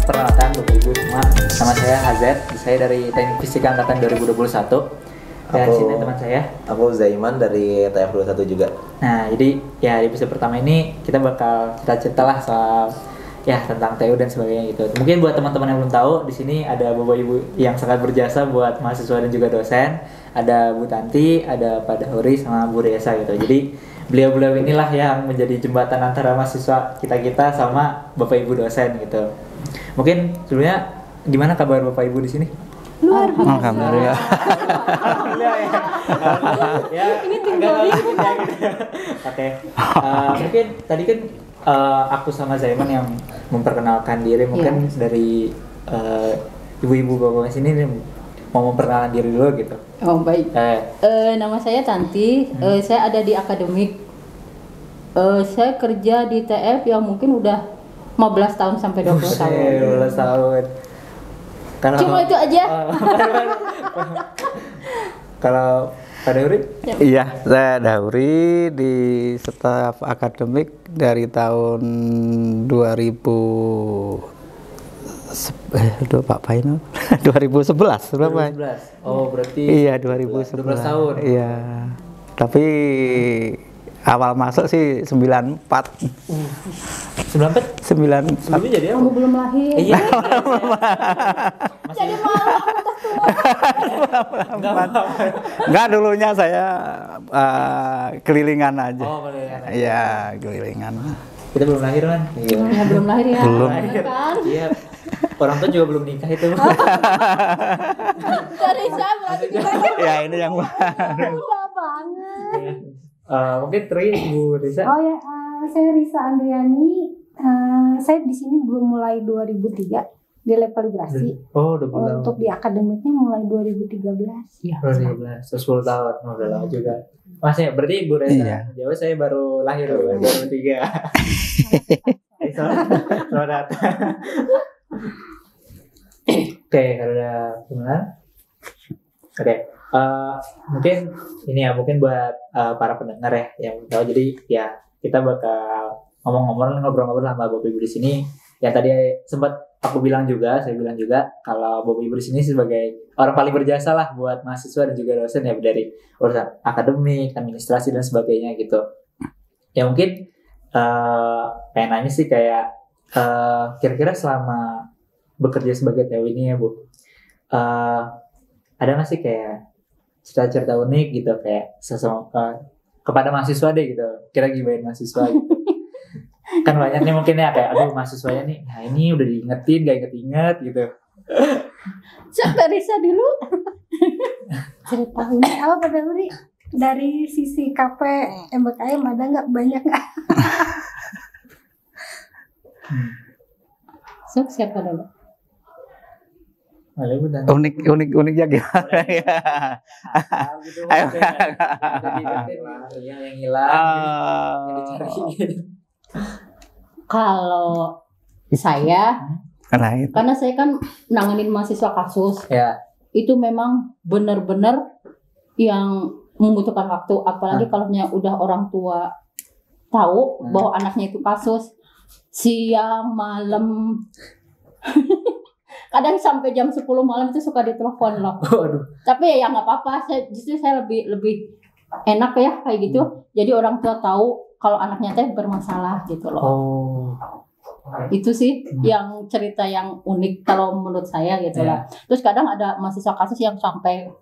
Perkenalkan Bapak Ibu semua, nama saya Hazet, saya dari Teknik Fisika Angkatan 2021. Dan sini teman saya. Aku Zaiman dari TF21 juga. Nah, jadi ya di episode pertama ini kita bakal cerita lah soal ya tentang TU dan sebagainya gitu. Mungkin buat teman-teman yang belum tahu, di sini ada Bapak Ibu yang sangat berjasa buat mahasiswa dan juga dosen. Ada Bu Tanti, ada Pak Dahuri sama Bu Resa gitu. Jadi beliau-beliau inilah yang menjadi jembatan antara mahasiswa kita sama Bapak Ibu dosen gitu. Mungkin sebelumnya gimana kabar Bapak Ibu di sini? Luar biasa. Alhamdulillah. Alhamdulillah ya. Ya Ini tinggal gitu. Oke. Mungkin tadi kan aku sama Zaiman yang memperkenalkan diri. Mungkin dari ibu-ibu bapak sini nih, mau memperkenalkan diri dulu gitu. Oh baik. Nama saya Tanti. Saya ada di akademik. Saya kerja di TF yang mungkin udah 15 tahun sampai 20 tahun. 12 tahun. Cuma itu aja. Kalau Pak Dahuri? Iya, saya Dahuri di staf akademik dari tahun 2000 Pak Paino 2011 berapa? 2011. Oh, berarti Iya, 2011. 12 tahun. Iya. Tapi awal masuk sih 94. 94? 94. Sebelumnya jadi apa? Kamu belum lahir. Iya. Jadi malu Enggak, dulunya saya kelilingan aja. Oh, kelilingan aja. Iya, kelilingan. Kita belum lahir kan? Iya. Ya, belum lahir ya. Belum. Kan? Iya. Orang tua juga belum nikah itu. Dari saya berarti gimana? Ya, ini yang Tua banget. Mungkin Tri, Bu Risa. Oh ya, saya Risa Andriani. Saya di sini belum mulai 2003 di lab kalibrasi. Oh, 20 tahun. Untuk di akademiknya mulai 2013. Iya. 2012, 10 tahun. Oh, udah lama juga. Masnya, berarti Bu Resa. Iya. Jauh saya baru lahir 2003. Selamat datang. Oke, kalau udah gimana? Oke. Mungkin ini ya, mungkin buat para pendengar ya yang tahu. Jadi ya kita bakal ngobrol-ngobrol sama Bapak Ibu di sini. Yang tadi sempat saya bilang juga kalau Bapak Ibu di sini sebagai orang paling berjasa lah buat mahasiswa dan juga dosen ya, dari urusan akademik, administrasi dan sebagainya gitu. Ya mungkin pengen nanya sih kayak kira-kira selama bekerja sebagai TU ini ya Bu, ada nggak sih kayak cerita-cerita unik gitu kayak sesama kepada mahasiswa deh gitu, kira gimana mahasiswa gitu. Kan banyak nih mungkin ya kayak aduh mahasiswanya nih, nah ini udah diingetin gak inget-inget gitu. Siapa Risa dulu? Cerita ini apa pada Uri? Dari sisi KP MBKM ada nggak, banyak nggak? So, siapa dulu? uniknya gimana ya? Gitu, yang hilang, yang dicari. Kalau saya, Nah, itu. karena saya kan nanganin mahasiswa kasus, Ya. itu memang benar-benar yang membutuhkan waktu. Apalagi kalau udah orang tua tahu bahwa anaknya itu kasus, siang, malam, kadang sampai jam 10 malam itu suka ditelepon loh. Waduh. Tapi ya nggak apa-apa. Justru saya lebih enak ya kayak gitu. Jadi orang tua tahu kalau anaknya teh bermasalah gitu loh. Oh. Itu sih yang cerita yang unik kalau menurut saya gitu lah. Terus kadang ada mahasiswa kasus yang sampai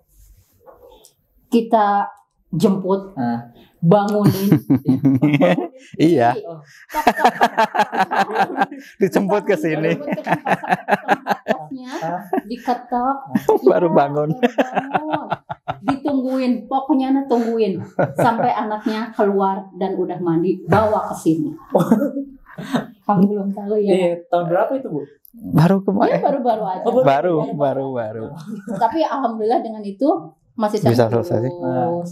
kita jemput, bangunin. Iya, Tok, tok. dijemput ke sini. Dijemput ke tempat kosnya, diketok, Baru ya, bangun. baru bangun. Ditungguin, pokoknya tungguin sampai anaknya keluar dan udah mandi, bawa ke sini. Kamu belum tahu ya? Tahun berapa itu Bu? Baru Ya kemarin. baru-baru aja. Baru. Tapi alhamdulillah dengan itu masih Bisa terus selesai.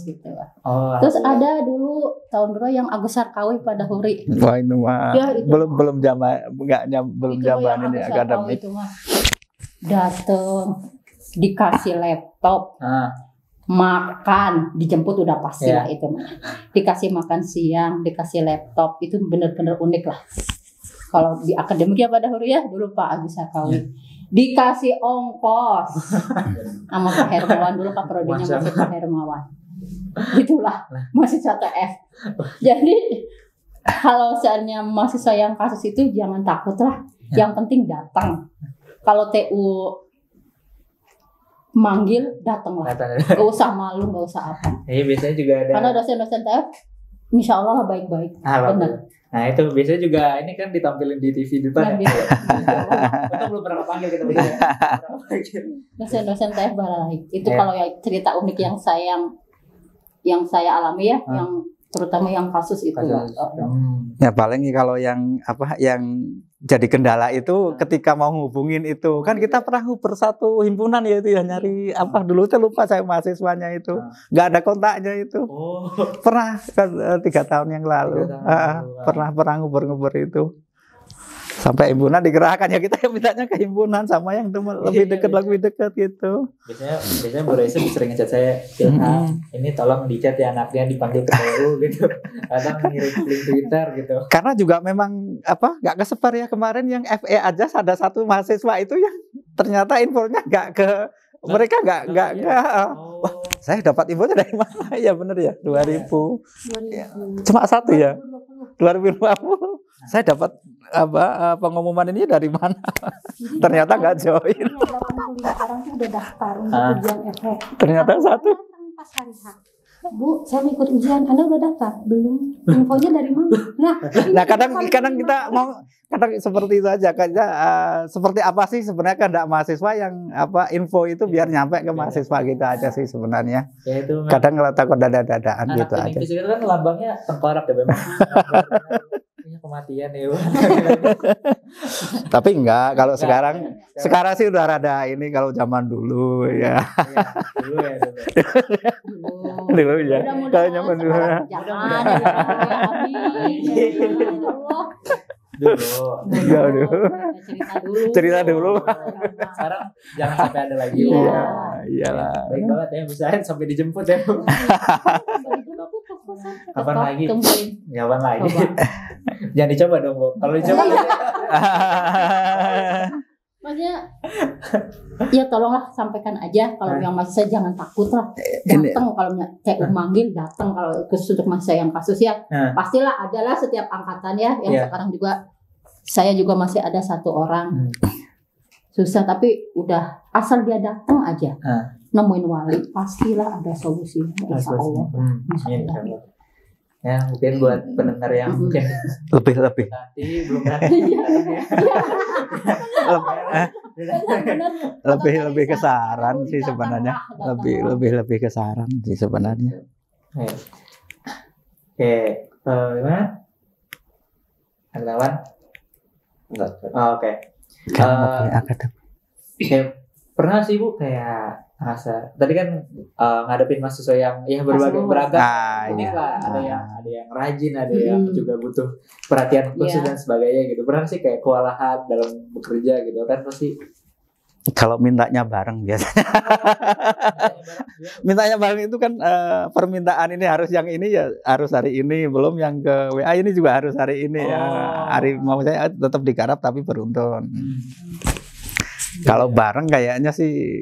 gitu. Oh. Terus ada dulu tahun berapa yang Agus Sarkawi pada Huri. Wah, itu mah Ya, itu. belum zaman belum Itu zaman yang ini Agus Sarkawi akademik. itu mah dateng dikasih laptop, makan, dijemput udah pasti lah itu mah. Dikasih makan siang, dikasih laptop, itu bener-bener unik lah. Kalau di akademik ya pada Huri ya dulu Pak Agus Sakawi dikasih ongkos sama Pak Hermawan dulu Pak prodinya masih Pak Hermawan. Itulah mahasiswa TF. Jadi kalau seandainya mahasiswa yang kasus itu jangan takut lah. Yang penting datang. Kalau TU manggil datanglah. Gak usah malu, gak usah apa. Iya biasanya juga ada. Karena dosen-dosen TF insya Allah lah baik-baik. Benar. Nah itu biasanya juga ini kan ditampilin di TV di depan. Ya. Kita belum pernah panggil kita biasanya. Dosen-dosen TF baik. Itu kalau ya cerita unik yang saya alami ya, yang terutama yang kasus itu. Ya paling kalau yang jadi kendala itu ketika mau hubungin itu kan kita pernah bersatu himpunan ya itu ya nyari dulu saya lupa saya mahasiswanya itu nggak ada kontaknya itu pernah kan 3 tahun yang lalu pernah ngubur itu sampai himpunan digerakkan ya kita yang mintanya ke himpunan sama yang lebih dekat gitu. Biasanya Bu Raisa sering ngechat saya, ini tolong dicat ya anaknya dipanggil ke TU gitu, atau ngirim link Twitter gitu. Karena juga memang nggak kesebar ya kemarin yang FE aja ada satu mahasiswa itu yang ternyata infonya nggak ke mereka nggak. Wah, saya dapat infonya dari mana ya bener ya 2000 cuma satu ya 2020 saya dapat pengumuman ini dari mana? Ternyata nggak join. 85 orang tuh udah daftar untuk ujian efek. Ternyata satu. Pas hari H. Bu, saya mau ikut ujian. Anda udah daftar? Belum. Infonya dari mana? Nah kadang kita mau kadang seperti itu aja. Seperti apa sih sebenarnya kehendak mahasiswa yang info itu biar nyampe ke mahasiswa gitu aja sih sebenarnya. Ya, itu kadang takut dada-dadaan gitu aja. Anak itu kan lambangnya tengkorak ya memang. Kematian ya. Tapi enggak kalau sekarang sih udah rada ini kalau zaman dulu ya. Dulu ya. Kalau zaman dulu. Cerita dulu. Sekarang jangan sampai ada lagi. Iya, iyalah. Baik banget ya bisa sampai dijemput ya. Kapan lagi? Kapan lagi? Jangan dicoba dong, Bu. Kalau dicoba maksudnya ya tolonglah sampaikan aja kalau yang mahasiswa jangan takut lah datang kalau TU manggil datang kalau khusus untuk mahasiswa yang kasus ya pastilah adalah setiap angkatan ya yang sekarang juga saya juga masih ada 1 orang susah tapi udah asal dia datang aja nemuin wali pastilah ada solusi insya Allah. Ya mungkin buat pendengar yang mungkin lebih nanti belum nanti lebih ke saran sih sebenarnya lebih ke saran sih sebenarnya. Oke, gimana? Ada lawan? Enggak. Oke. Pernah sih Bu kayak rasa tadi kan ngadepin mahasiswa yang beragam unik lah, ada yang rajin, ada yang juga butuh perhatian khusus dan sebagainya gitu. Pernah sih kayak kewalahan dalam bekerja gitu kan pasti. Kalau mintanya bareng biasanya. Mintanya bareng itu kan permintaan ini harus yang ini ya harus hari ini, belum yang ke WA ini juga harus hari ini ya. Hari mau saya tetap digarap tapi beruntun. Kalau bareng kayaknya sih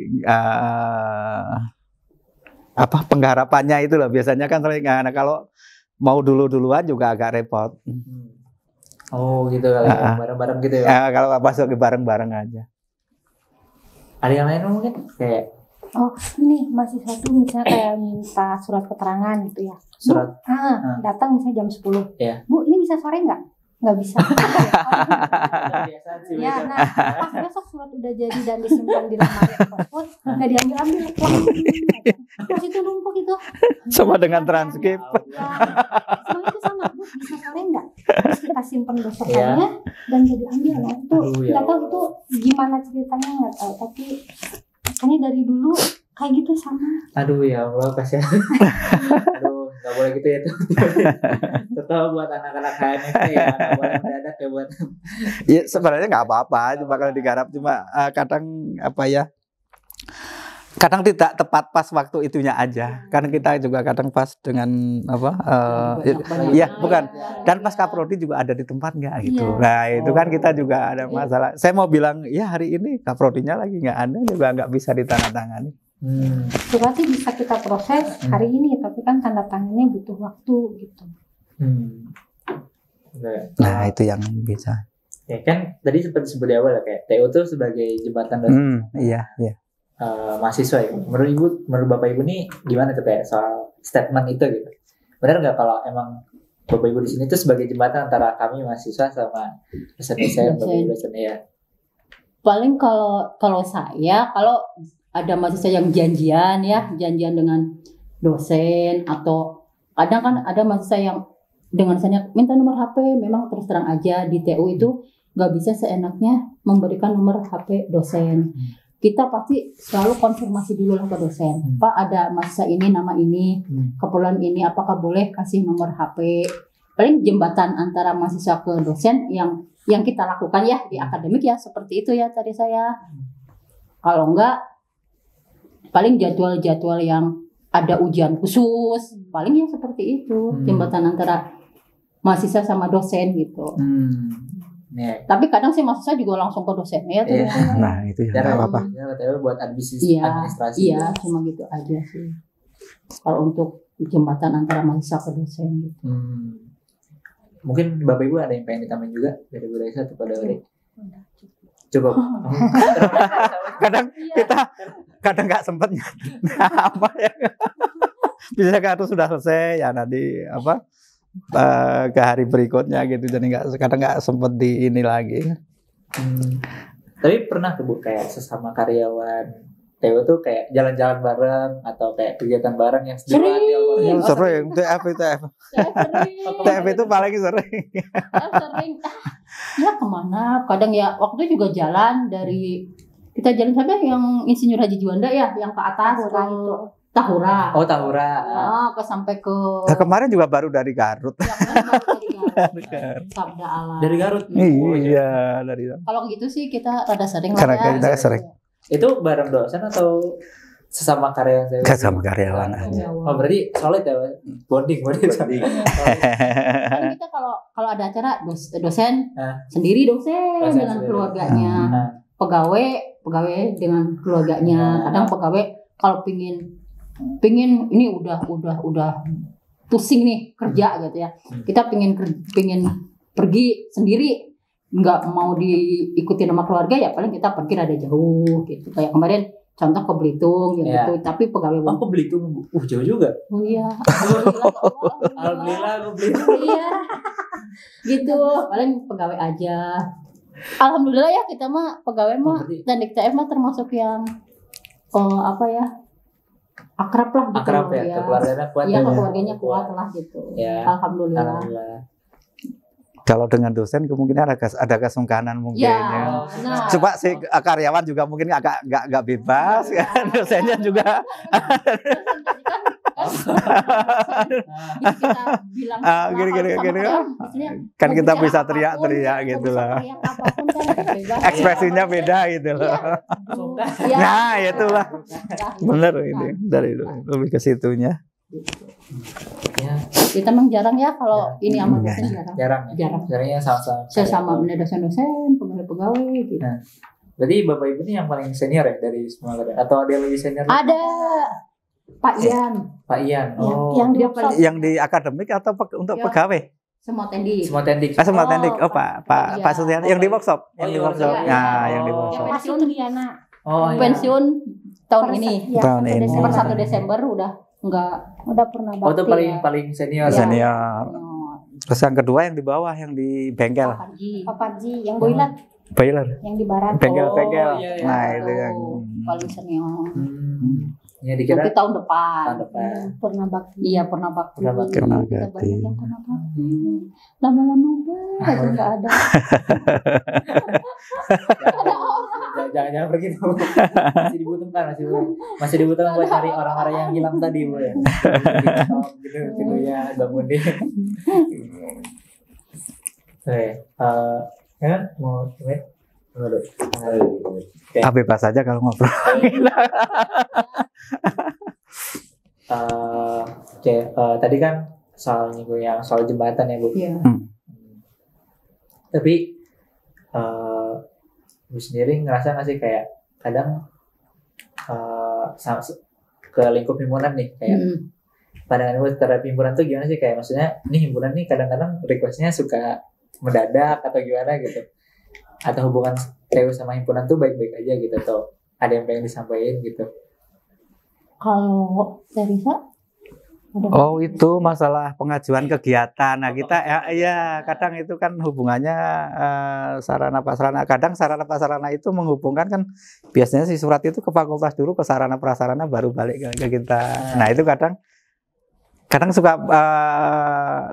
penggarapannya itu loh biasanya kan sering. Nah kalau mau duluan juga agak repot. Oh gitu kali bareng-bareng gitu ya. Kalau pas lagi bareng-bareng aja. Ada yang lain mungkin kayak ini masih satu misalnya kayak minta surat keterangan gitu ya. Surat. Datang misalnya jam 10. Ya. Bu, ini bisa sore nggak bisa. Ya, pas besok surat udah jadi dan disimpan di lemari pos nggak diambil terus itu numpuk itu sama dengan transkrip. Semua itu sama Bu, bisa sore nggak? Terus kita simpan besokannya dan jadi ambil. Nah itu nggak tahu itu gimana ceritanya nggak tahu tapi makanya dari dulu kayak gitu sama. Aduh ya Allah kasihan. Aduh nggak boleh gitu ya tuh. Tetap buat anak-anak HMFT ya nggak boleh mendadak ya buat. Ya sebenarnya nggak apa-apa cuma kalau digarap cuma kadang kadang tidak tepat pas waktu itunya aja. Karena kita juga kadang pas dengan apa? Iya, bukan. Dan pas kaprodi juga ada di tempat nggak gitu. Iya. Nah itu kan kita juga ada masalah. Saya mau bilang, ya hari ini kaprodinya lagi nggak ada, juga nggak bisa ditandatangani. Suratnya bisa kita proses hari ini, tapi kan tanda tangannya butuh waktu gitu. Nah itu yang bisa. Ya kan tadi seperti sebut di awal ya, kayak TU itu sebagai jembatan dosen Iya. mahasiswa ya. Menurut Bapak Ibu nih gimana tuh kayak soal statement itu gitu? Benar nggak kalau emang Bapak Ibu di sini tuh sebagai jembatan antara kami mahasiswa sama dosen-dosen, Bapak Ibu dosen ya? Paling kalau saya, kalau ada mahasiswa yang janjian dengan dosen, atau kadang kan ada mahasiswa yang dengan saya minta nomor HP, memang terus terang aja di TU itu nggak bisa seenaknya memberikan nomor HP dosen. Kita pasti selalu konfirmasi dulu lah ke dosen. Pak, ada mahasiswa ini, nama ini, keperluan ini, apakah boleh kasih nomor HP? Paling jembatan antara mahasiswa ke dosen yang kita lakukan ya di akademik ya seperti itu ya tadi saya. Kalau enggak, paling jadwal-jadwal yang ada ujian khusus, paling ya seperti itu, jembatan antara mahasiswa sama dosen gitu. Tapi kadang sih mahasiswa juga langsung ke dosennya ya. Nah itu ya nggak apa-apa. Ya, buat administrasi. Iya, cuma gitu aja sih. Kalau untuk jembatan antara mahasiswa ke dosen gitu. Mungkin Bapak Ibu ada yang pengen ditambahin juga dari Bu Raisa atau pada Ori? Cukup. kadang nggak sempatnya. Apa ya? Bisa kartu sudah selesai ya nanti apa? Ke hari berikutnya gitu, jadi kadang nggak sempet di ini lagi. Tapi pernah tuh Bu kayak sesama karyawan TU tuh kayak jalan-jalan bareng atau kayak kegiatan bareng yang Sering TF itu paling sering. Ya kemana? Kadang ya waktu juga jalan dari kita jalan sampai yang Insinyur Haji Juanda ya, yang ke atas itu. Tahura. Oh, Tahura. Sampai ke. Nah, kemarin juga baru dari Garut. Ya, baru dari Garut. Sabda Allah. Dari Garut. Iya, dari. Kalau gitu sih kita rada sering Karena lah ya. kita sering. Itu bareng dosen atau sesama karyawan? Sesama karyawan aja. Oh, berarti solid ya, bonding. Kita kalau ada acara dosen sendiri dosen dengan keluarganya. Pegawai dengan keluarganya. Kadang pegawai kalau pingin ini udah pusing nih kerja gitu ya, kita pingin pergi sendiri, nggak mau diikuti sama keluarga ya paling kita pergi rada jauh gitu, kayak kemarin contoh ke Belitung gitu. Tapi pegawai ke Belitung jauh juga. Oh iya, alhamdulillah ke Belitung. Iya gitu, paling pegawai aja. Alhamdulillah ya kita mah pegawai mah dan di TF mah termasuk yang akrab lah gitu. Akrab ya, keluarganya kuat. Iya, keluarganya kuat lah gitu. Ya, Alhamdulillah. Kalau dengan dosen kemungkinan ada kesungkanan mungkin. Ya. Nah, coba sih karyawan juga mungkin agak bebas kan, dosennya juga. Kita bilang gini kan kita bisa teriak-teriak gitu lah. Ekspresinya beda gitu loh. Nah itulah benar ini dari lebih ke situnya. Kita memang jarang ya kalau ini sama dosen jarangnya sama dosen-dosen, pegawai-pegawai gitu. Nah, berarti Bapak Ibu ini yang paling senior ya dari semua kalian atau ada yang lebih senior? Ada Pak Ian. Oh, yang di akademik atau untuk pegawai? Semua tendik. Semua tendik. Oh, Pak Sutiana yang di workshop. Yang di workshop. Yang di workshop. Masih Triana. Pensiun tahun ini. Tahun ini. Per 1 Desember udah pernah bakti. Oh, itu paling senior. Senior. Terus yang kedua yang di bawah, yang di bengkel. Pak Parji, yang boiler. Yang di barat. Bengkel. Iya. Nah, itu yang paling senior. Ya dikira nanti tahun depan. Pernah bakti. Iya, pernah bakti. Pernah Kita bakti. banyak yang pernah bakti. Lama-lama banget nggak ada. Jangan pergi dulu. Masih dibutuhkan buat cari orang-orang yang hilang tadi Bu ya. Gitu ya, bangun deh. Oke, kan mau Menurut. Bebas saja kalau ngobrol. Tadi kan soal nyinggung yang soal jembatan ya Bu. Iya. Tapi Bu sendiri ngerasa nggak sih kayak kadang ke lingkup himpunan nih kayak pandangan gue terhadap himpunan tuh gimana sih, kayak maksudnya ini himpunan nih kadang-kadang requestnya suka mendadak atau gimana gitu, atau hubungan TU sama himpunan tuh baik-baik aja gitu, atau ada yang pengen disampaikan gitu. Kalau Teresa Oh, itu masalah pengajuan kegiatan. Nah, kita ya kadang itu kan hubungannya sarana prasarana. Kadang sarana prasarana itu menghubungkan kan biasanya si surat itu ke fakultas dulu, ke sarana prasarana baru balik ke kita. Nah, itu kadang suka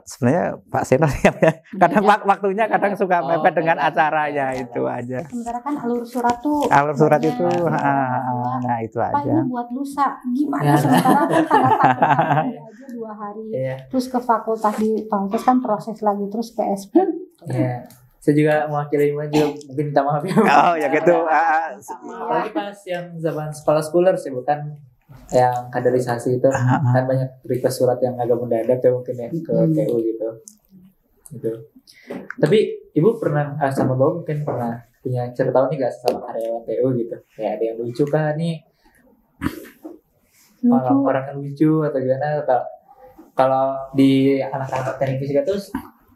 sebenarnya Pak Seno ya. Kadang waktunya kadang suka mepet dengan acaranya itu aja. Sementara kan alur surat tuh. Alur surat itu, nah itu Pak, aja. ini buat lusa gimana? Sementara kan tanda tangan aja 2 hari. Terus ke fakultas, di fakultas kan proses lagi, terus ke SP. Iya. Saya juga mewakili Iman juga mungkin minta maaf ya. Oh ya gitu. Apalagi pas yang zaman sekolah skuler sih, bukan yang kaderisasi itu kan banyak request surat yang agak mendadak ya mungkin ya ke TU gitu. Tapi Ibu pernah sama Bapak mungkin pernah punya cerita nih gak sama karyawan TU gitu, kayak ada yang lucu kan nih, orang yang lucu atau gimana, atau kalau di anak-anak teknik fisika tuh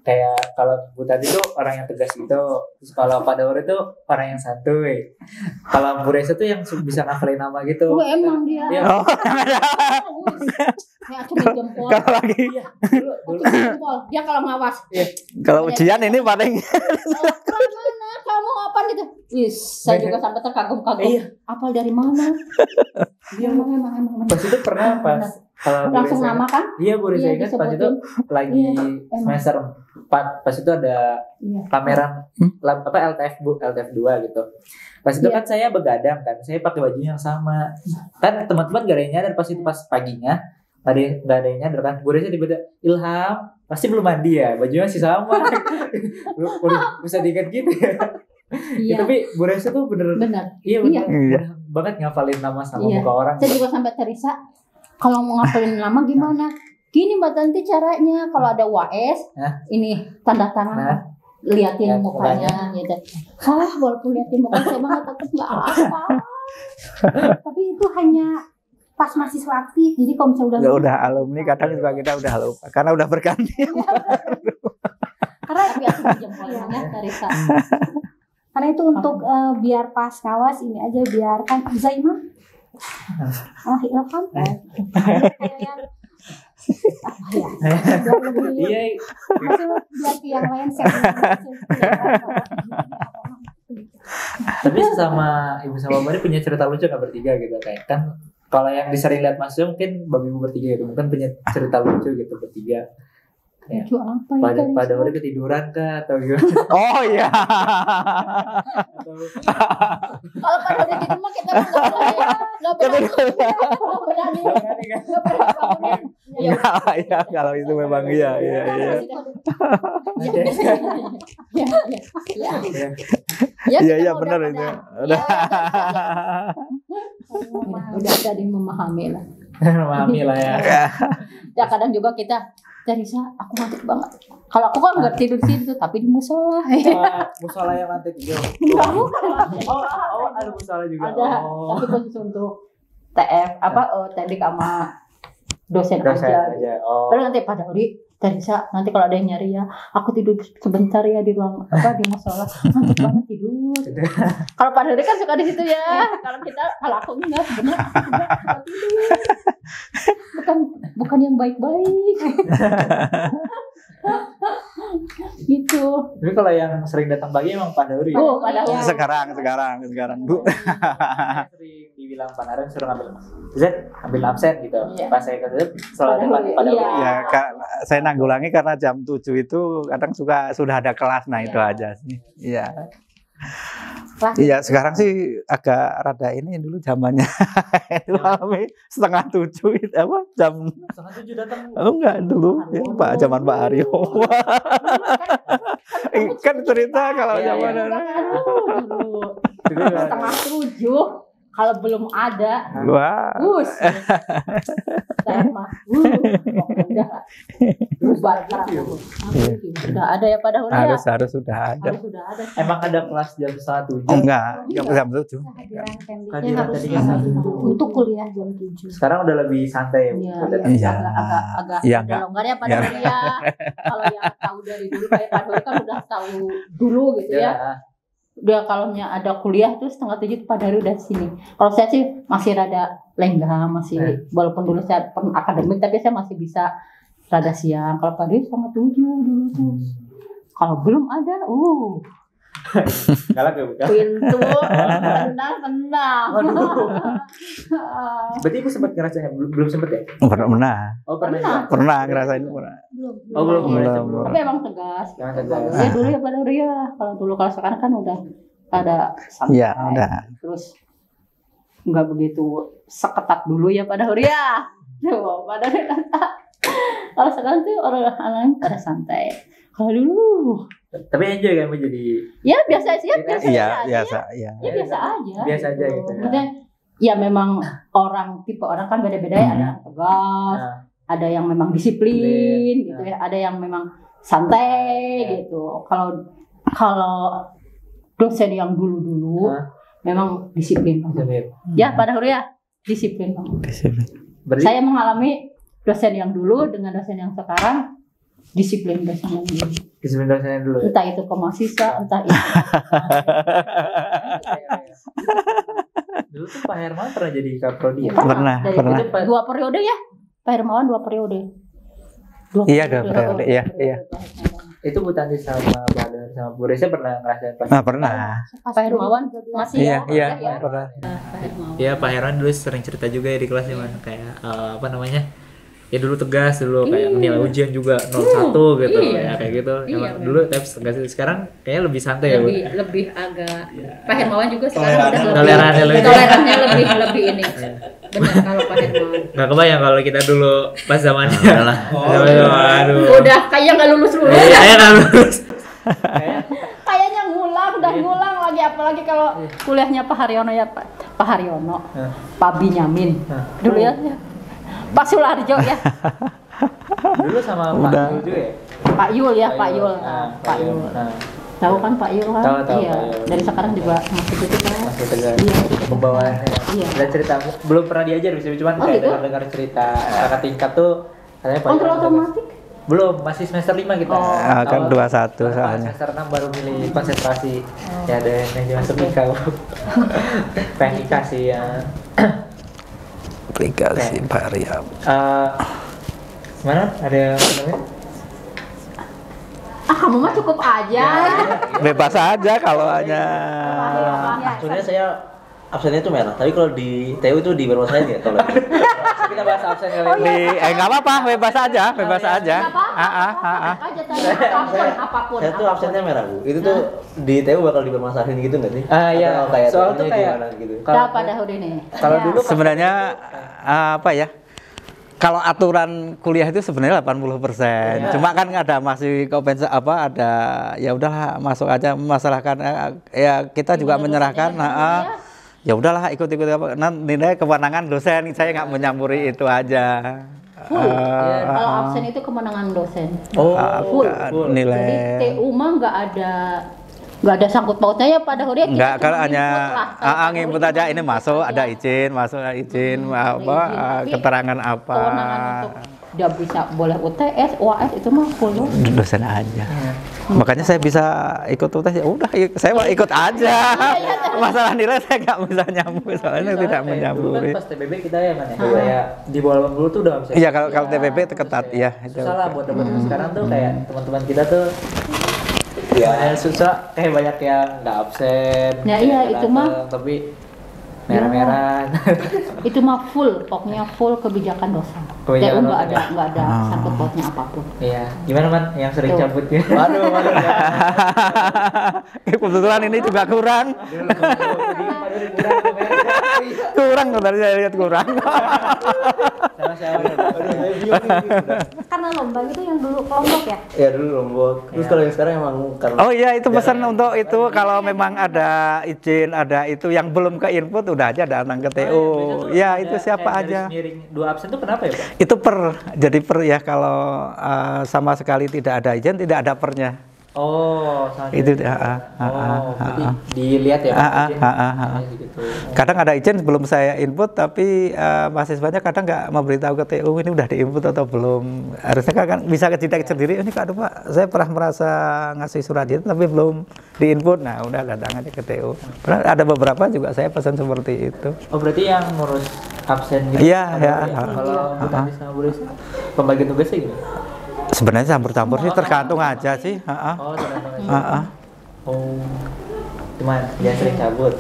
kayak kalau Bu tadi tuh orang yang tegas gitu, terus kalau Pak Daur itu orang yang santuy, kalau Bu Reza tuh yang bisa ngafalin nama gitu. Oh, emang dia. Iya. Kayak cumi jempol. Kalau lagi Cumi jempol. Dia kalau ngawas. kalau ujian ini paling Mana kamu apa gitu? Wis, saya juga sampai terkagum-kagum. Apal dari mana? Dia emang. Pas itu pernah pas kalau langsung nama kan? Iya, Bu Reza ingat pas itu lagi semester 4, pas itu ada pameran LTF 2 gitu. Pas itu kan saya begadang kan, saya pakai baju yang sama. Kan teman-teman gak ada yang nyadar pas itu, pas paginya gak ada yang nyadar kan. Bu Reza tiba-tiba, Ilham pasti belum mandi ya, bajunya masih sama. Bisa diingat gitu ya. Iya. Tapi Bu Reza tuh bener banget ngafalin nama sama muka orang. Saya juga sampai Teresa, kalau mau ngapalin nama gimana? Gini Mbak Tanti caranya, kalau ada UAS, ini tanda tangan, liatin mukanya, gitu. Walaupun liatin mukanya saya banget tetap nggak apa. Tapi itu hanya pas mahasiswa aktif, jadi kalau misalnya udah alumni kadang juga kita udah lupa karena udah berganti. Karena biasa jempolnya Teresa. Karena itu untuk biar pas kawas ini aja, biarkan Zaima. Ilham. Iya. Biar yang lain Tapi sama Ibu sama Mari punya cerita lucu gak bertiga gitu, kayak kan kalau yang disering lihat Mas mungkin Bapak Ibu bertiga gitu, mungkin punya cerita lucu gitu bertiga. Lucu apa ya? Pada hari ketiduran kah atau gimana? Oh iya. Kalau pada hari gitu mah kita nggak berani. Ya kalau itu memang iya. Iya benar itu. Udah jadi memahami lah. Memahami lah ya. Ya kadang juga kita Teresa, aku ngantuk banget. Kalau aku kan nggak tidur di situ, tapi di musola. Musola yang nanti juga. Oh, ada musola juga. Ada, tapi khusus untuk TF TD sama dosen aja. Lalu nanti pada hari Teresa, nanti kalau ada yang nyari ya, aku tidur sebentar ya di ruang di musola. Ngantuk banget tidur. Kalau pada hari kan suka di situ ya. Kalau aku enggak, sebenarnya aku juga suka tidur. Bukan yang baik-baik. Gitu. Tapi kalau yang sering datang pagi emang Pak Dauri. Oh, Pak Dauri. Sekarang Bu. Sering dibilang Pak Dauri suruh ambil absen gitu. Pas saya ke selalu Pak Dauri. Ya, saya nanggulangi karena jam 7 itu kadang sudah ada kelas, nah itu aja sih. Iya. kelas. Iya, sekarang sih agak rada ini dulu zamannya. Malamnya 6:30 itu apa jam 6:30 datang. enggak dulu ya, Pak zaman Pak Aryo. Kan cerita kalau Iya, zaman iya. Dulu 6:30 kalau belum ada wah. saya mah udah bubar sudah ada ya pada hari Harus sudah ada. sudah ada Emang ada kelas jam 6:30? Oh, enggak, jam 7. Kehadiran pendeknya Kehadiran harus tadinya jam satu. 7 untuk kuliah jam 7. Sekarang udah lebih santai. Iya, Udah- Iya. agak Iya, ada enggak. longgar ya pada Iya. hari ya. Kalau yang tahu dari dulu kayak Pak Dori kan udah tahu dulu gitu ya. Udah kalau ada kuliah tuh 6:30 Pak Dori udah sini. Kalau saya sih masih rada lenggang, masih walaupun dulu saya pernah akademik tapi saya masih bisa rada siang. Kalau Pak Dori 6:30 dulu tuh. Kalau belum ada, Galak ya, bukan? pintu tenang. Berarti ibu sempat ngerasain? Belum sempat ya? Pernah. Oh pernah. Pernah. juga? Pernah ngerasain pernah. Belum. Oh belum. Belum. Tapi emang tegas. Jangan tegas. Ya dulu ya Pak Dori ya. Kalau sekarang kan udah ada santai. Iya, udah. Terus nggak begitu seketat dulu ya Pak Dori ya. Coba Pak Dori kalau sekarang tuh orang-orang pada santai. Kalau dulu Tapi enjoy kan Bu jadi ya biasa aja, biasa Iya, aja. biasa, iya. Ya biasa aja. biasa aja gitu. Maksudnya ya memang tipe orang kan beda-beda ya. Ada yang tegas, Nah. ada yang memang disiplin gitu Nah. ya, ada yang memang santai Ya. gitu. Kalau dosen yang dulu-dulu Nah. memang disiplin banget. Ya pada hari ya disiplin banget. Berarti Saya mengalami dosen yang dulu dengan dosen yang sekarang disiplin dosen yang dulu. disiplin dosennya dulu ya. Entah itu ke mahasiswa, entah itu Dulu tuh Pak Herman pernah jadi kaprodi ya? Pernah, Dari pernah. Itu Pak- 2 periode ya. Pak Hermawan 2 periode. Iya, 2 periode, iya, iya. Itu Bu Tanti sama Badar sama Bu Reza pernah ngerasain pas? Nah, pernah. Pak Hermawan masih Iya, ya. iya, pernah. Pak Hermawan. Iya Pak Herman dulu sering cerita juga ya di kelas ya Man. Kayak apa namanya? Ya dulu tegas dulu kayak nilai ujian juga 01 gitu Iya. ya kayak gitu. Iya, Emang memang. dulu tegas tegas sekarang kayaknya lebih santai ya Bu. lebih agak Pak Hermawan juga sekarang udah Tolerannya lebih. tolerannya lebih ini. Benar kalau Pak Hermawan. Nggak kebayang kalau kita dulu pas zamannya. Aduh. Udah kayaknya nggak lulus. Saya nggak lulus. Kayaknya udah ngulang lagi apalagi kalau kuliahnya Pak Haryono ya Pak Haryono, Pak Binyamin. Dulu ya Pak Sularjo ya. Dulu sama Pak Udah. Yul juga ya? Pak Yul ya, Pak Yul. Pak Yul. Nah, Tahu kan Pak Yul kan? Tahu, Iya. Pak Yul. Dari sekarang juga masih gitu kan. masih tegas. Iya. Pembawaannya. Iya. Dan cerita belum pernah diajar bisa cuman Oh, kayak gitu? dengar cerita kakak tingkat tuh katanya Pak Kontrol Yul tegas. otomatis? Belum, masih semester 5 kita. Oh. Kan Awal- 21 awal soalnya. Semester 6 baru milih konsentrasi. Ya ada yang masuk IKA. Teknik kasih ya. Aplikasi Pak Riam. Mana? Ada yang namanya? Kamu mah cukup aja. Bebas aja kalau hanya Sebenarnya saya absennya itu merah, tapi kalau di TU itu di bermasalah ya kalau Kita bahas absen kali ini. nggak apa-apa, bebas aja, bebas aja. Nggak apa-apa. Aja tanya apapun. saya tuh absennya merah Bu. Itu tuh di TU bakal dibermasalahin gitu nggak sih? Iya. Atau kayak Soal TU-nya tuh kayak gimana gitu. Kalau pada hari ini. Kalau dulu pas- sebenarnya apa ya? Kalau aturan kuliah itu sebenarnya 80%. Cuma kan ada masih kompensa apa ada ya udahlah masuk aja masalahkan ya kita juga menyerahkan ya udahlah ikut-ikut apa nilai kewenangan dosen saya nggak menyampuri itu aja. Kalau absen itu kemenangan dosen. Oh, full. full. Jadi Nilai TU mah nggak ada sangkut pautnya ya pada hari ini. enggak kalau hanya nginput aja ini masuk ada izin apa Tapi keterangan apa kewenangan untuk dia bisa boleh UTS, UAS itu mah full. dosen aja. Makanya saya bisa ikut UTS ya udah saya mau ikut aja. Masalah nilai saya nggak bisa nyambung soalnya tidak menyampuri. Pas TBB kita ya kan ya kayak di bawah 80 tuh udah nggak bisa. Iya kalau TPP itu ketat ya. Susah lah buat dapet. Sekarang tuh kayak teman-teman kita tuh ya susah kayak banyak yang nggak absen. Ya, iya, nggak itu mah. dateng, tapi merah-merah. Itu mah full, pokoknya full kebijakan dosen. Kebijakan TU dosen. nggak ada sangkut pautnya apapun. Iya. Gimana man yang sering Tuh. cabutnya? Waduh. Kebetulan ini juga kurang. Kurang tadi saya lihat kurang. Karena lomba itu yang dulu kelompok ya. Ya dulu Lombok. Terus kalau yang sekarang emang karena Oh iya itu pesan untuk itu kalau memang ada izin ada itu yang belum ke input udah aja datang ke TU. Ya itu siapa aja. Dua absen itu kenapa ya Pak? Itu jadi per ya kalau sama sekali tidak ada izin tidak ada pernya. Oh, Itu, berarti dilihat ya. Gitu. Kadang ada izin sebelum saya input tapi mahasiswanya kadang nggak memberitahu ke TU ini udah diinput atau belum. Harusnya kan bisa kejidak sendiri ini Kak Pak saya pernah merasa ngasih surat izin tapi belum diinput. Nah udah datang aja ke TU. Pernah ada beberapa juga saya pesan seperti itu. Oh berarti yang ngurus absen gitu? Iya ya. Kalau Bu Tami sama Bu Risa, pembagian tugasnya gimana? Sebenarnya campur-campur sih tergantung aja sih. Oh tergantung aja. Oh, cuman jangan sering cabut.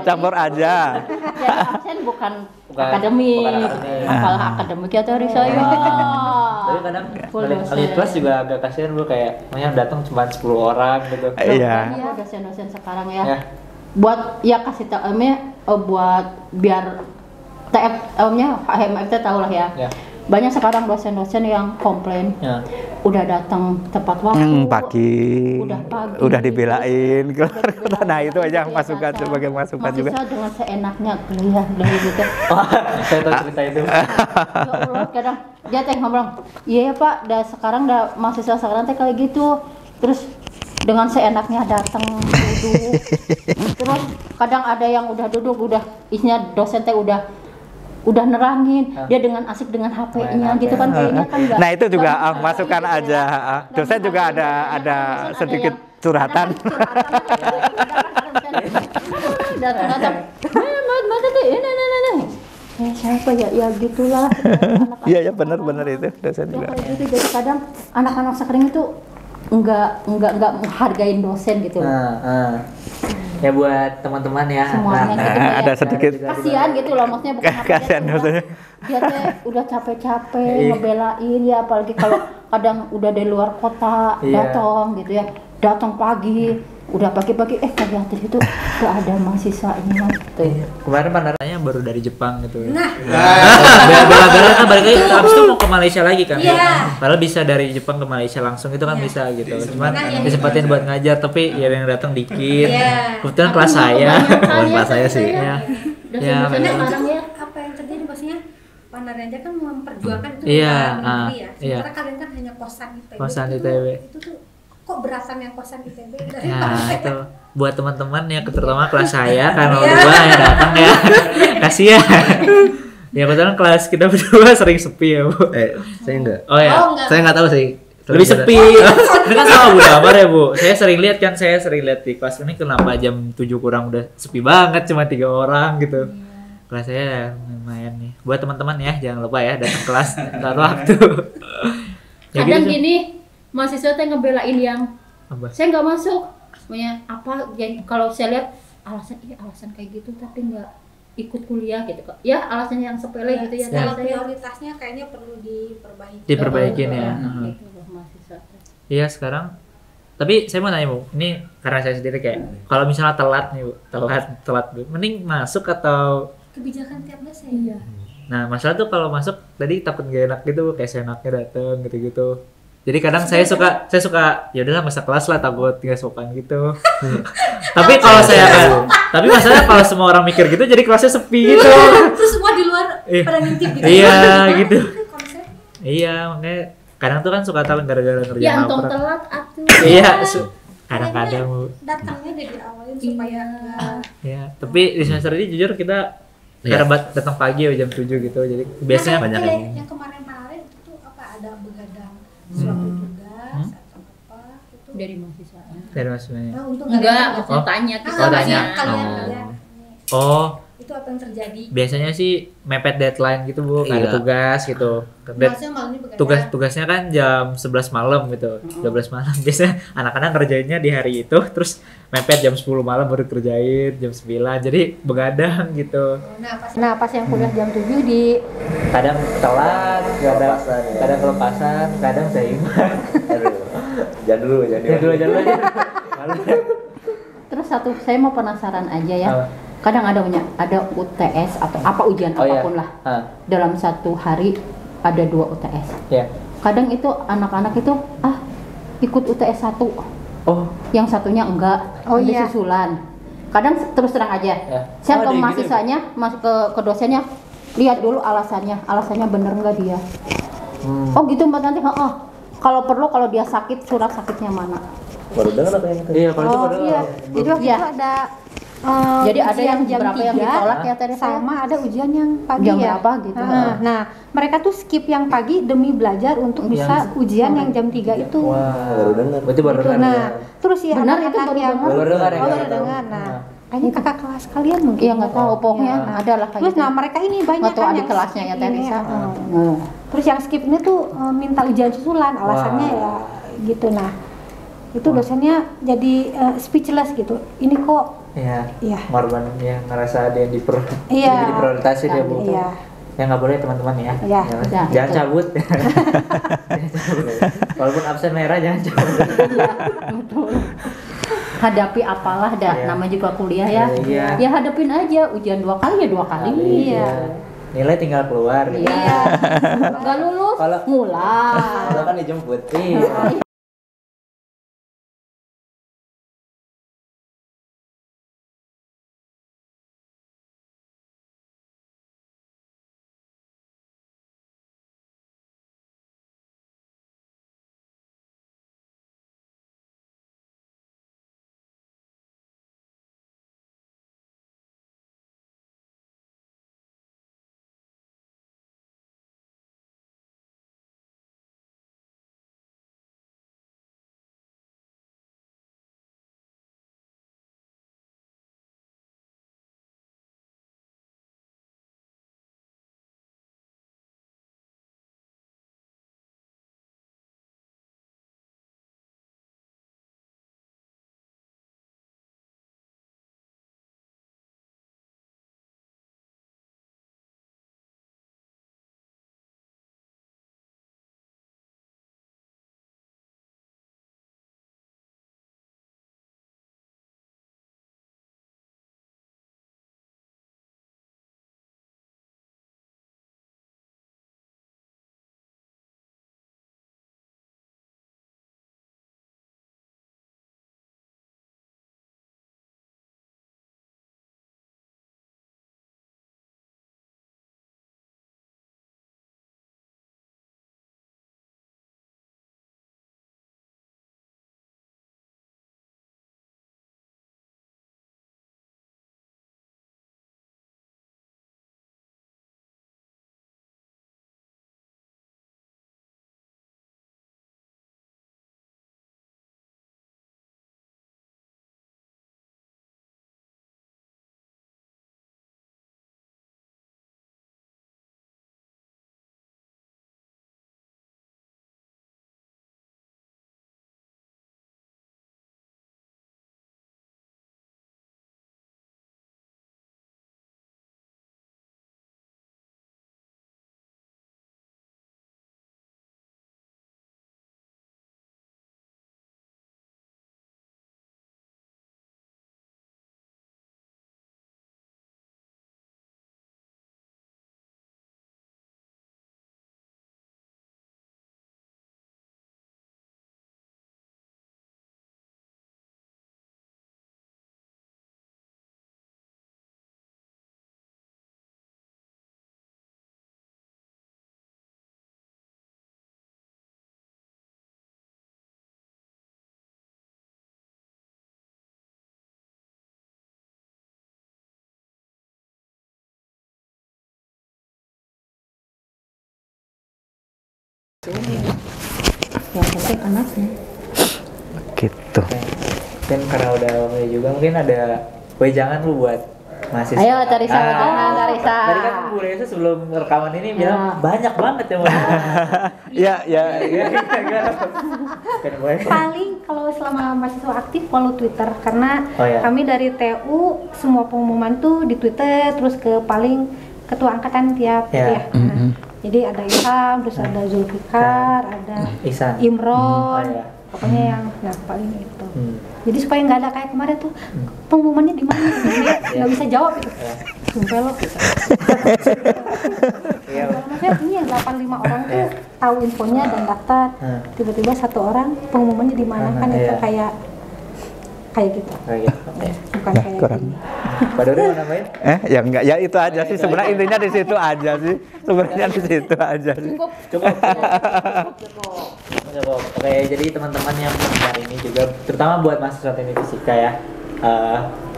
Campur aja. Jadi absen bukan Bukan akademik, akademik. apalah akademik ya dari saya. Tapi kadang Full kalian dosen. kelas juga agak kasihan Bu kayak yang datang cuma 10 orang gitu. Iya. Iya, dosen-dosen sekarang ya. Ya. Buat ya kasih tahu buat biar TF-nya HMFT tahu lah ya. Ya. Banyak sekarang dosen-dosen yang komplain Ya. udah datang tepat waktu. Pagi. Pagi. Udah dibelain. Dibelain. Nah itu aja yang Iya, masukan Kak. sebagai masukan juga. Mahasiswa dengan seenaknya kuliah dari gitu. Oh, saya tahu cerita itu. Ya Allah, kadang dia teh ngomong, iya ya Pak, sekarang mahasiswa sekarang teh kayak gitu. Terus dengan seenaknya datang duduk. Terus kadang ada yang udah duduk, udah isinya dosen teh udah nerangin, dia dengan asik dengan HP-nya gitu kan kayaknya kan enggak. Nah itu juga enggak masukan gitu ya. aja. Dosen juga ada sedikit curhatan. Datang. Mana deh, ini. Siapa ya? Ya gitulah. Iya ya benar itu dosen Ya, juga. kayak gitu. Jadi kadang anak-anak sekarang itu enggak menghargain dosen gitu. Ya buat teman-teman ya. Semuanya gitu ya. Ada sedikit Kasihan gitu loh, maksudnya bukan apa Kasihan dosennya. dia teh udah capek-capek ngebelain ya, apalagi kalau kadang udah dari luar kota Iya. datang gitu ya, datang pagi, udah pagi-pagi kelihatan itu gak ada mahasiswa ini mah gitu. Kemarin panerannya baru dari Jepang gitu. Nah. Bela-bela kan balik lagi habis itu mau ke Malaysia lagi kan. Iya. Padahal bisa dari Jepang ke Malaysia langsung itu kan bisa gitu. Cuman disempatin buat ngajar tapi ya yang datang dikit. Kebetulan kelas saya. Bukan kelas saya sih. Ya. Dosen-dosennya memang. sekarang ya Apa yang terjadi maksudnya? Panaranja kan memperjuangkan itu Iya, negeri ya. iya. Sementara kalian kan hanya kosan ITB. Kosan Itu- ITB. Itu tuh kok beratan yang kosan ITB dari Ya mana? itu buat teman-teman yang terutama kelas saya karena berdua yang datang ya. Kasihan. Ya kebetulan kelas kita berdua sering sepi ya Bu. Saya enggak. Oh ya. Oh, enggak. Saya enggak tahu sih. Lebih sepi. Ini kan sama Bu Damar ya Bu. Saya sering lihat di kelas ini kenapa jam 7 kurang udah sepi banget cuma 3 orang gitu. Kelas saya lumayan nih. Buat teman-teman ya jangan lupa ya datang kelas tepat waktu. Ya kadang gitu. gini mahasiswa teh ngebelain yang Apa? saya nggak masuk, punya apa yang kalau saya lihat alasan kayak gitu tapi nggak ikut kuliah gitu kok ya, alasan yang sepele gitu ya. Kalau Tapi saya prioritasnya kayaknya perlu diperbaiki. Diperbaikin ya. gitu loh mahasiswa teh. Iya sekarang. Tapi saya mau nanya Bu, ini karena saya sendiri kayak kalau misalnya telat nih Bu, telat Bu, mending masuk atau Kebijakan tiap les ya. Iya. nah masalah tuh kalau masuk tadi takut gak enak gitu Bu, kayak seenaknya dateng gitu-gitu. Jadi kadang saya suka ya udahlah masa kelas lah takut nggak sopan gitu. Tapi kalau saya kan, tapi masalahnya kalau semua orang mikir gitu jadi kelasnya sepi gitu. Terus semua di luar pada ngintip gitu. Iya gitu. Konsep. Iya makanya kadang tuh kan suka tahu gara-gara kerjaan Ya untung apa. telat atuh. Iya kadang-kadang Bu. Datangnya udah diawalin supaya enggak. Ya tapi di semester ini jujur kita karena datang pagi ya jam 7 gitu. Jadi biasanya banyak yang kemarin itu tuh apa ada begadang suatu tugas atau apa itu. Dari mahasiswanya. dari mahasiswanya. Nah, untuk Enggak, kalian- maksudnya tanya kita. Oh, tanya. kalian Oh. kalian. Oh, itu apa yang terjadi? Biasanya sih mepet deadline gitu Bu, nggak ada Iya. tugas gitu. Maksudnya malam ini begadang. Tugasnya kan jam 11 malam gitu, 12 malam. Biasanya anak-anak kerjainnya di hari itu, terus mepet jam 10 malam baru kerjain jam 9, jadi begadang gitu. Nah pas yang kuliah jam 7 di Kadang telat, Kelepasan, ya. kadang kelepasan, kadang seimbang. Aduh. Jangan dulu. Jangan dulu aja. Malu. Terus saya mau penasaran aja ya. Apa? Kadang ada UTS atau apa ujian Oh, iya. apapun lah. Ah, Dalam satu hari ada 2 UTS. ya. Kadang itu anak-anak itu ikut UTS 1, Oh, yang satunya enggak. Oh, Jadi iya. susulan. Kadang terus terang aja. ya. Saya Oh, ke ada yang gitu mahasiswanya, ke dosennya, lihat dulu alasannya bener nggak dia. Oh gitu Mbak nanti. Kalau perlu kalau dia sakit, surat sakitnya mana? Baru dengar apa yang itu? Iya, kalau itu baru. iya. Jadi waktu Iya. itu ada Jadi ada ujian yang jam berapa yang 3, ditolak ya tadi saya? sama ada ujian yang pagi Jam ya. berapa gitu. Nah, mereka tuh skip yang pagi demi belajar untuk bisa ujian yang jam 3 itu. Wah, Baru dengar. Berarti baru Gitu. dengar. Nah, terus ya Benar, itu anak-anak baru yang dengar. Baru dengar ya, baru nggak tahu. dengar. Nah, Nah. kayaknya kakak kelas kalian mungkin. Iya nggak tahu pokoknya Nah, ada lah kayak terus gitu. nah mereka ini banyak Nggak tahu kan adik yang kelasnya ya skip Teh ini, Risa. heeh. Terus yang skip ini tuh minta ujian susulan, alasannya Wah. ya gitu. Nah, itu dosennya jadi speechless gitu. Ini kok Iya. Iya. Korban yang ngerasa ada yang Iya. jadi prioritasin ya Bu. Iya. Ya nggak boleh teman-teman ya. Iya. Jangan, Iya, jangan cabut. Jangan cabut. Walaupun absen merah jangan cabut. Betul. Hadapi apalah Iya. nama juga kuliah ya. Iya. Ya hadapin aja ujian 2 kali ya 2 kali. Iya. Nilai tinggal keluar. Gitu. Iya. Nggak lulus, Kalau ngulang. Kalau kan dijemput. iya. Yang penting anaknya. Gitu. Mungkin karena udah mulai juga mungkin ada wejangan lu buat mahasiswa. Ayo Tarisa, Tarisa. Tadi kan Bu Reza sebelum rekaman ini bilang banyak banget ya. Ya, Kan boleh. Paling kalau selama mahasiswa aktif follow Twitter karena Oh, ya. kami dari TU semua pengumuman tuh di Twitter terus ke paling ketua angkatan tiap Ya. ya. Nah, jadi ada Ilham, terus ada Zulfikar, ada Ihsan. Imron, Oh, ya. pokoknya yang nah paling itu. Hmm. Jadi supaya nggak ada kayak kemarin tuh pengumumannya di mana, nggak bisa jawab gitu. Ya. Sumpah loh. Gitu. Iya. Maksudnya ini yang 85 orang tuh Iya. tahu infonya dan daftar. Hmm. Tiba-tiba satu orang pengumumannya di mana kan itu Iya. kayak gitu. Oh, iya. Oke. Bukan Ya, kayak kurang. gini. Pak Dori mau nambahin? Ya enggak, ya itu aja sih sebenarnya intinya di situ aja sih. Sebenarnya di situ aja sih. Cukup. Oke, jadi teman-teman yang mendengar ini juga, terutama buat mahasiswa teknik fisika ya,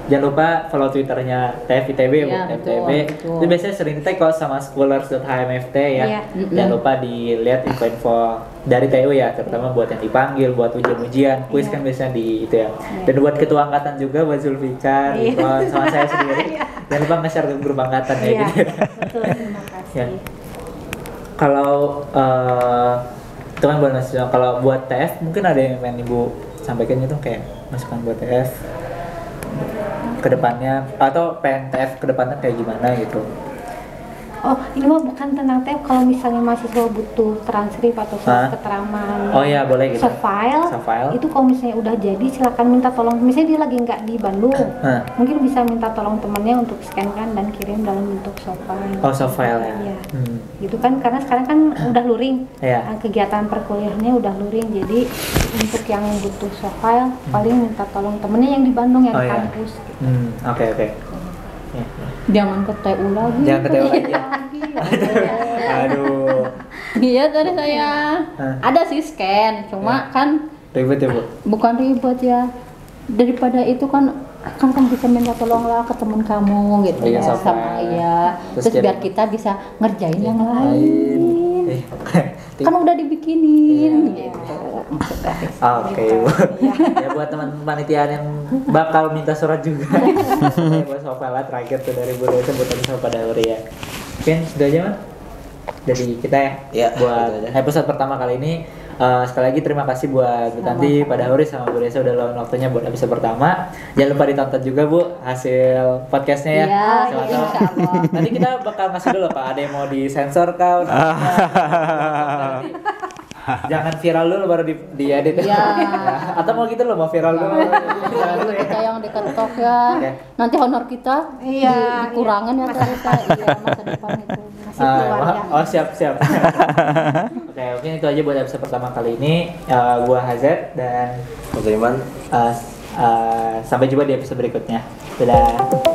jangan lupa follow twitternya TFITB ya, Iya, TFITB. betul. Itu biasanya sering tag kok sama scholars.hmft ya. Iya. Jangan lupa dilihat info-info dari TU ya, terutama buat yang dipanggil, buat ujian-ujian, kuis kan biasanya di itu ya. Dan buat ketua angkatan juga, buat Zulfikar, Iya. Ridwan, sama saya sendiri. Jangan lupa nge-share ke grup angkatan ya. Iya, Gitu. betul. Terima kasih. Ya. Kalau itu kan buat mahasiswa, kalau buat TF mungkin ada yang pengen Ibu sampaikan gitu kayak masukan buat TF ke depannya atau pengen TF ke depannya kayak gimana gitu. Oh, ini mah bukan tentang TEP. Kalau misalnya mahasiswa butuh transkrip atau surat Hah? keterangan Oh iya boleh gitu. soft file, Soft-file. itu kalau misalnya udah jadi silakan minta tolong. Misalnya dia lagi nggak di Bandung, Hah. mungkin bisa minta tolong temannya untuk scan-kan dan kirim dalam bentuk soft file. Oh soft file ya. Iya. Hmm. Gitu kan karena sekarang kan udah luring. Iya. Kegiatan perkuliahannya udah luring. Jadi untuk yang butuh soft file paling minta tolong temennya yang di Bandung yang Oh, di iya. kampus. Oke. Ya. Jangan ke TU lagi. Jangan ke TU lagi. Lagi, Aduh. Iya tadi saya Hah? ada sih scan, cuma kan Ribet ya Bu. bukan ribet ya. Daripada itu kan bisa minta tolong lah ke teman kamu gitu Iya, ya sama. sama iya. Terus Terus jadi- biar kita bisa ngerjain yang lain. Oke. Kan udah dibikinin Iya. gitu. Maksudnya. Oke, Bu. Ya buat teman-teman panitia yang bakal minta surat juga. Ya, buat soal file terakhir tuh dari Bu Reza buat sama pada Uri ya. Mungkin sudah aja Man dari kita ya. Iya, Buat itu aja. episode pertama kali ini. Sekali lagi terima kasih buat Bu Tanti, pada Huri sama Bu Reza udah luangin waktunya buat episode pertama. Jangan lupa ditonton juga Bu hasil podcastnya ya. Iya, Siapa iya, tahu. insya Allah. Nanti kita bakal ngasih dulu Pak, ada yang mau disensor kau. Jangan viral dulu baru diedit. Iya. Atau mau gitu loh, mau viral dulu. Jangan dulu ya. Kita yang diketok ya. Oke. Nanti honor kita Iya, dikurangin ya ternyata. Iya, masa depan itu. Masih keluarga. Oh siap. Oke, mungkin itu aja buat episode pertama kali ini. Gua Hazet dan Mas Iman. sampai jumpa di episode berikutnya. Dadah.